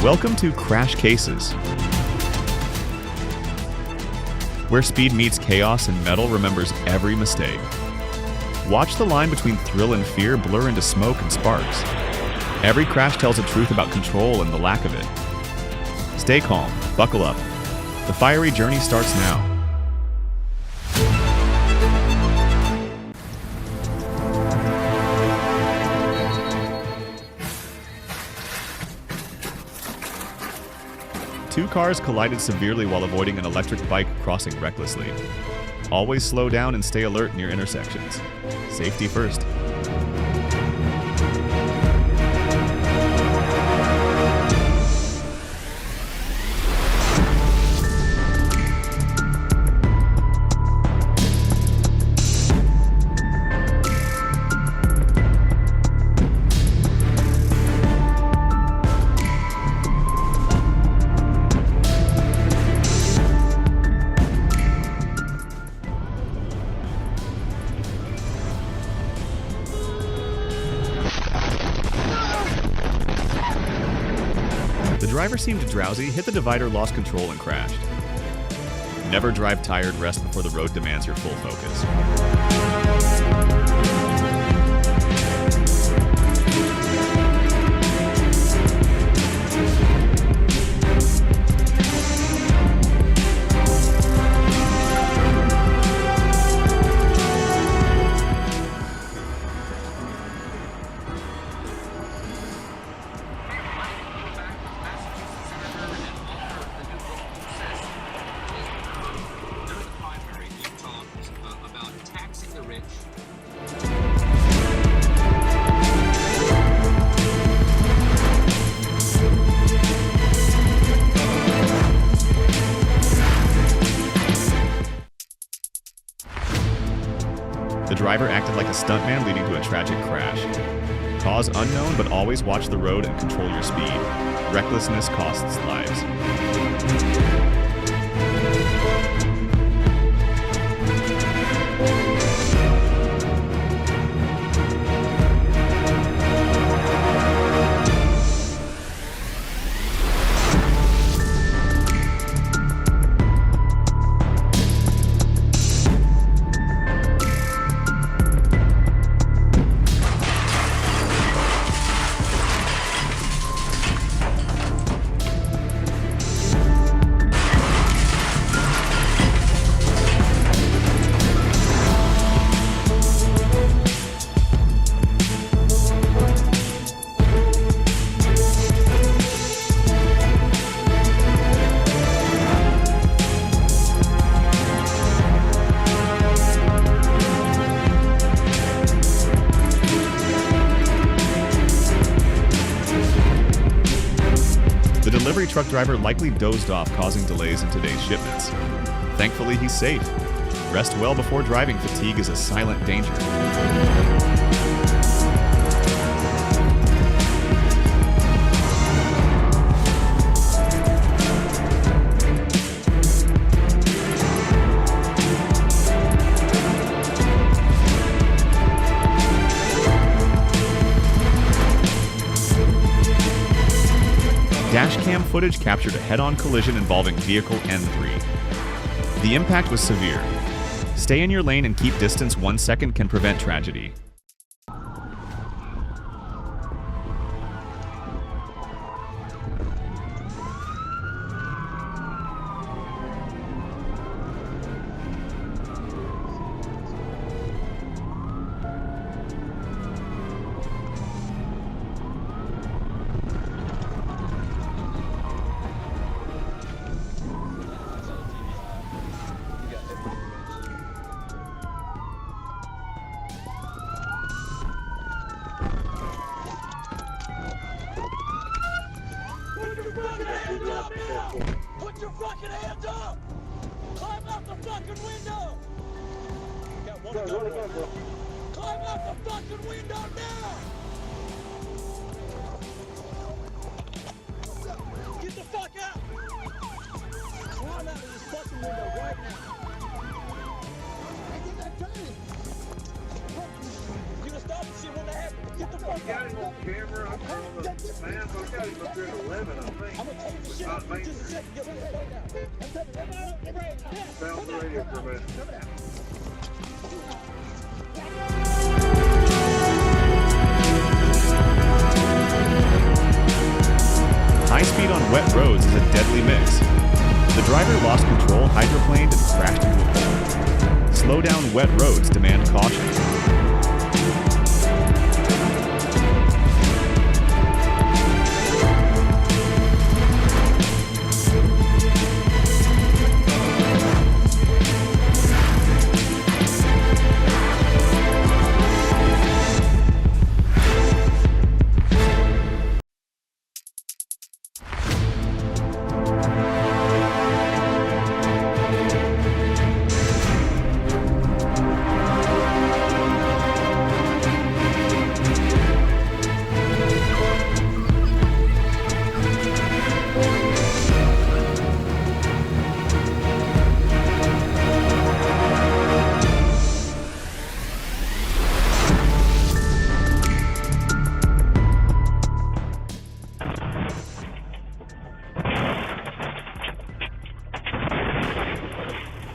Welcome to Crash Cases, where speed meets chaos and metal remembers every mistake. Watch the line between thrill and fear blur into smoke and sparks. Every crash tells the truth about control and the lack of it. Stay calm, buckle up. The fiery journey starts now. Two cars collided severely while avoiding an electric bike crossing recklessly. Always slow down and stay alert near intersections. Safety first. The driver seemed drowsy, hit the divider, lost control, and crashed. Never drive tired, rest before the road demands your full focus. The driver acted like a stuntman, leading to a tragic crash. Cause unknown, but always watch the road and control your speed. Recklessness costs lives. The delivery truck driver likely dozed off, causing delays in today's shipments. Thankfully, he's safe. Rest well before driving. Fatigue is a silent danger. Dashcam footage captured a head-on collision involving vehicle N3. The impact was severe. Stay in your lane and keep distance. 1 second can prevent tragedy. Put your fucking hands up! Climb out the fucking window! Climb out the fucking window now! Get the fuck out! Climb out of this fucking window right now! You gonna stop and see what happened? Get the fuck out! Got it on camera. I'm calling the man. We got him up here at 11, I think. I'm gonna take the shit out in just a second. Get ready right now. I'm taking it out. Get ready. Yeah. Found the radio for a minute. Coming out. High speed on wet roads is a deadly mix. The driver lost control, hydroplaned, and crashed into a pole. Slow down wet roads demand caution.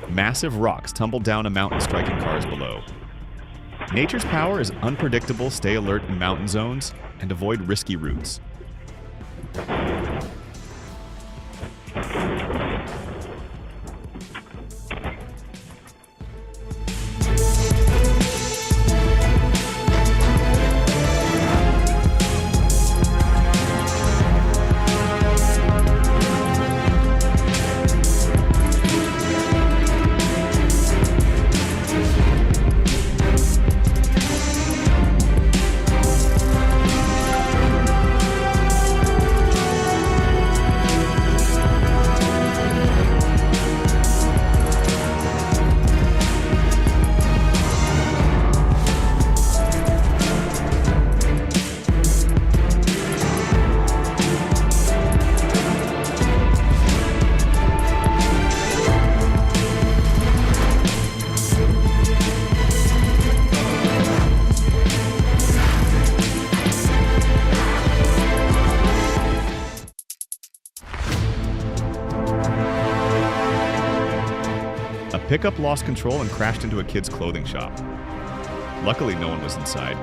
Massive rocks tumble down a mountain, striking cars below. Nature's power is unpredictable. Stay alert in mountain zones and avoid risky routes. A pickup lost control and crashed into a kid's clothing shop. Luckily, no one was inside.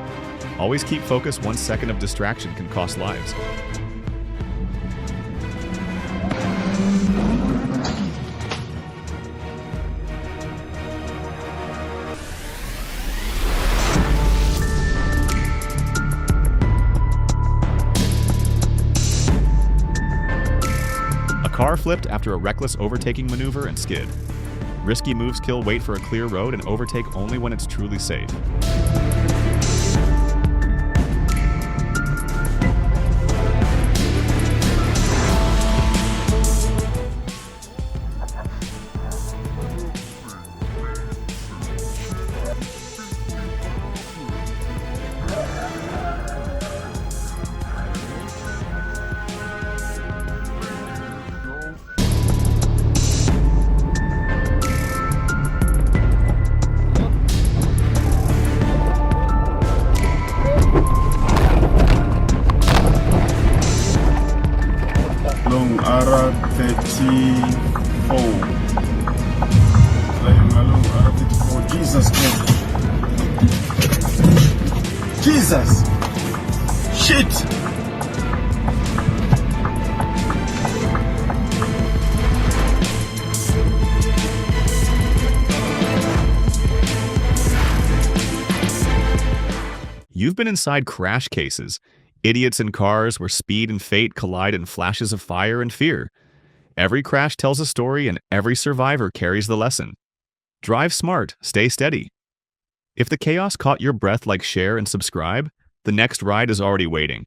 Always keep focus. 1 second of distraction can cost lives. A car flipped after a reckless overtaking maneuver and skid. Risky moves kill. Wait for a clear road and overtake only when it's truly safe. Arah 34. Laying Arah 34. Jesus God. Jesus! Shit! You've been inside crash cases. Idiots in cars where speed and fate collide in flashes of fire and fear. Every crash tells a story and every survivor carries the lesson. Drive smart, stay steady. If the chaos caught your breath, like, share, and subscribe. The next ride is already waiting.